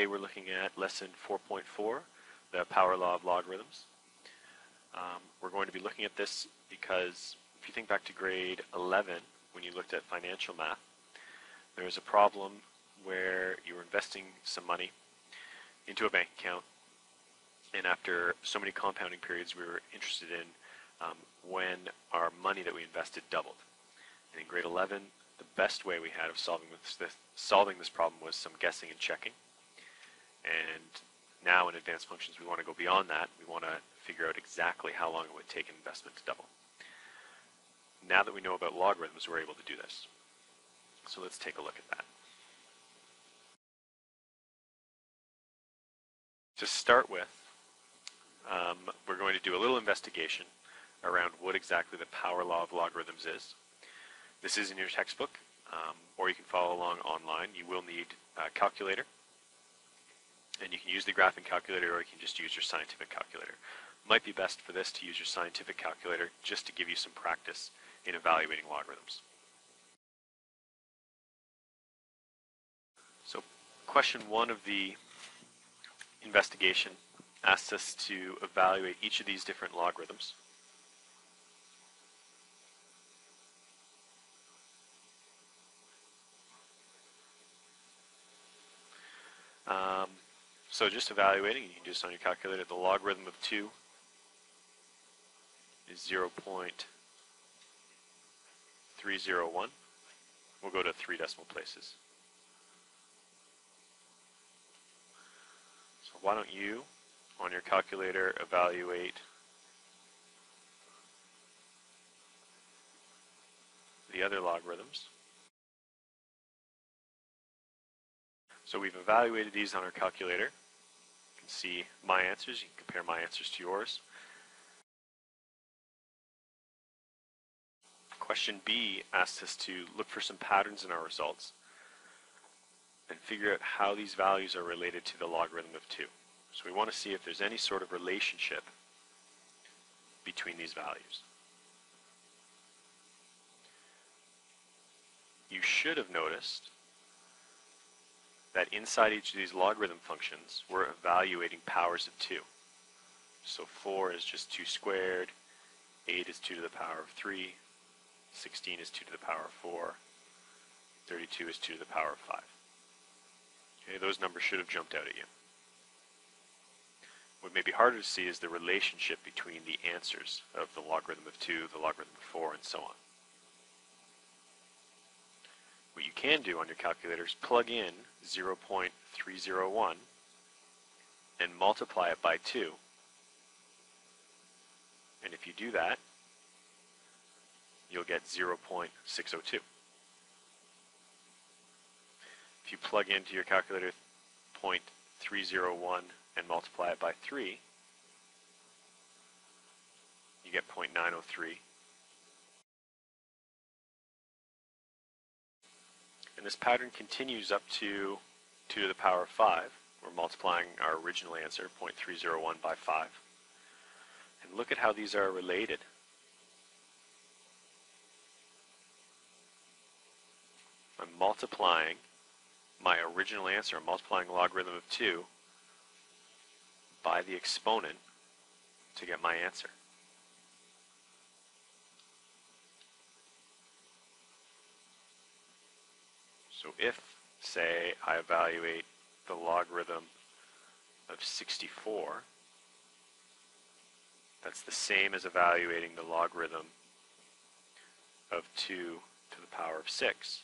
Today we're looking at lesson 4.4, the Power Law of Logarithms. We're going to be looking at this because if you think back to grade 11, when you looked at financial math, there was a problem where you were investing some money into a bank account, and after so many compounding periods, we were interested in when our money that we invested doubled. And in grade 11, the best way we had of solving this problem was some guessing and checking. And now in advanced functions, we want to go beyond that. We want to figure out exactly how long it would take an investment to double. Now that we know about logarithms, we're able to do this. So let's take a look at that. To start with, we're going to do a little investigation around what exactly the Power Law of Logarithms is. This is in your textbook, or you can follow along online. You will need a calculator, and you can use the graphing calculator, or you can just use your scientific calculator. It might be best for this to use your scientific calculator just to give you some practice in evaluating logarithms. So question 1 of the investigation asks us to evaluate each of these different logarithms. So just evaluating, you can do this on your calculator, the logarithm of 2 is 0.301. We'll go to 3 decimal places. So why don't you, on your calculator, evaluate the other logarithms. So we've evaluated these on our calculator. You can see my answers. You can compare my answers to yours. Question B asks us to look for some patterns in our results and figure out how these values are related to the logarithm of 2. So we want to see if there's any sort of relationship between these values. You should have noticed that inside each of these logarithm functions, we're evaluating powers of 2. So 4 is just 2 squared, 8 is 2 to the power of 3, 16 is 2 to the power of 4, 32 is 2 to the power of 5. Okay, those numbers should have jumped out at you. What may be harder to see is the relationship between the answers of the logarithm of 2, the logarithm of 4, and so on. What you can do on your calculator is plug in 0.301 and multiply it by 2. And if you do that, you'll get 0.602. If you plug into your calculator 0.301 and multiply it by 3, you get 0.903. And this pattern continues up to 2 to the power of 5. We're multiplying our original answer, 0.301, by 5. And look at how these are related. I'm multiplying my original answer, I'm multiplying logarithm of 2 by the exponent to get my answer. So if, say, I evaluate the logarithm of 64, that's the same as evaluating the logarithm of 2 to the power of 6.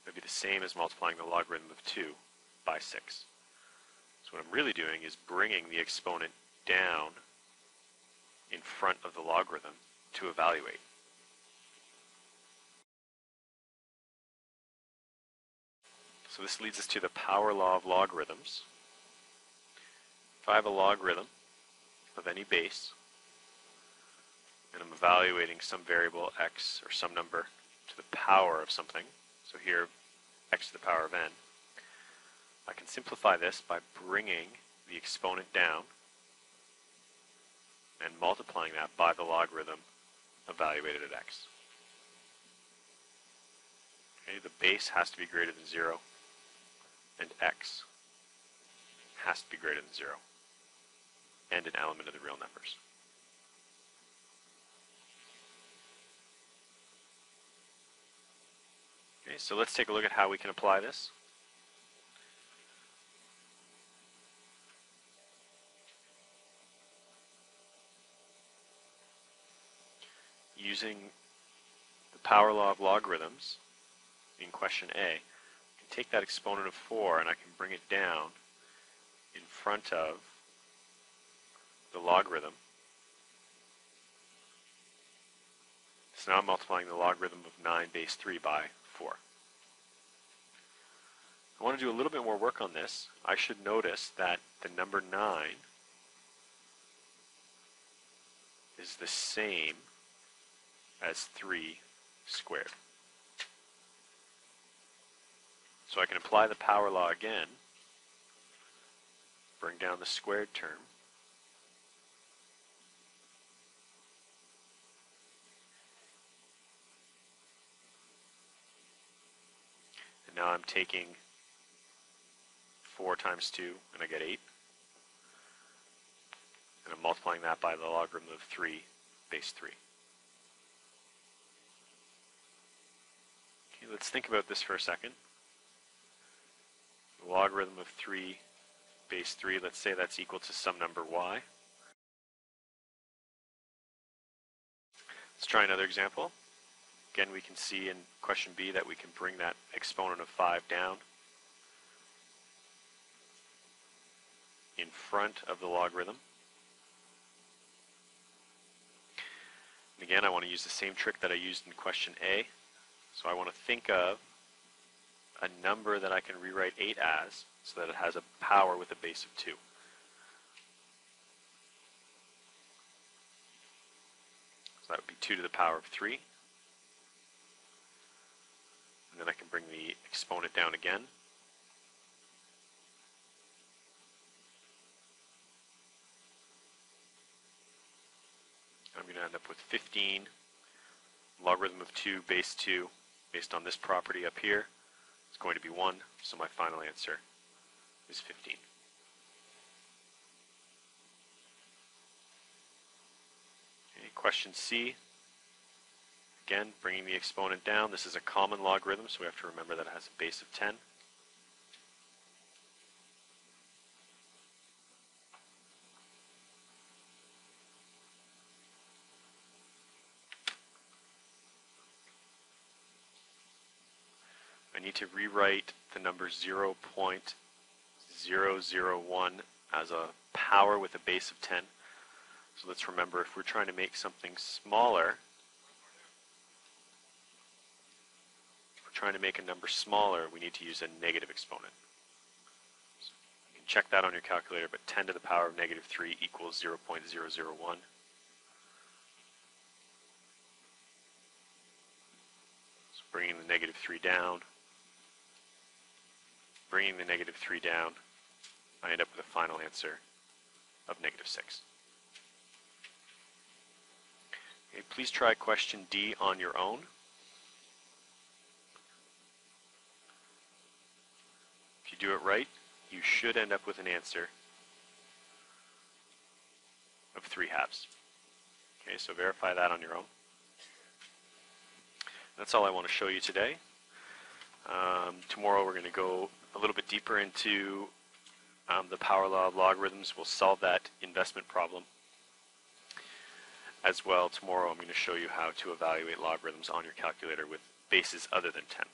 It would be the same as multiplying the logarithm of 2 by 6. So what I'm really doing is bringing the exponent down in front of the logarithm to evaluate. So this leads us to the Power Law of Logarithms. If I have a logarithm of any base, and I'm evaluating some variable x or some number to the power of something, so here x to the power of n, I can simplify this by bringing the exponent down and multiplying that by the logarithm evaluated at x. Okay, the base has to be greater than 0, and x has to be greater than 0, and an element of the real numbers. Okay, so let's take a look at how we can apply this. Using the power law of logarithms in question A, I can take that exponent of 4 and I can bring it down in front of the logarithm. So now I'm multiplying the logarithm of 9 base 3 by 4. I want to do a little bit more work on this. I should notice that the number 9 is the same as 3 squared. So I can apply the power law again, bring down the squared term, and now I'm taking 4 times 2 and I get 8, and I'm multiplying that by the logarithm of 3 base 3. Okay, let's think about this for a second. The logarithm of 3 base 3, let's say that's equal to some number y. Let's try another example. Again, we can see in question B that we can bring that exponent of 5 down in front of the logarithm. And again, I want to use the same trick that I used in question A. So I want to think of a number that I can rewrite 8 as, so that it has a power with a base of 2. So that would be 2 to the power of 3. And then I can bring the exponent down again. I'm going to end up with 15 logarithm of 2 base 2 based on this property up here. It's going to be 1, so my final answer is 15. Okay, question C. Again, bringing the exponent down. This is a common logarithm, so we have to remember that it has a base of 10. I need to rewrite the number 0.001 as a power with a base of 10. So let's remember, if we're trying to make something smaller, if we're trying to make a number smaller, we need to use a negative exponent. So you can check that on your calculator, but 10 to the power of negative 3 equals 0.001. So bringing the negative 3 down, bringing the negative 3 down, I end up with a final answer of negative 6. Okay, please try question D on your own. If you do it right, you should end up with an answer of 3/2. Okay, so verify that on your own. That's all I want to show you today. Tomorrow we're going to go a little bit deeper into the power law of logarithms. We'll solve that investment problem. As well, tomorrow I'm going to show you how to evaluate logarithms on your calculator with bases other than 10.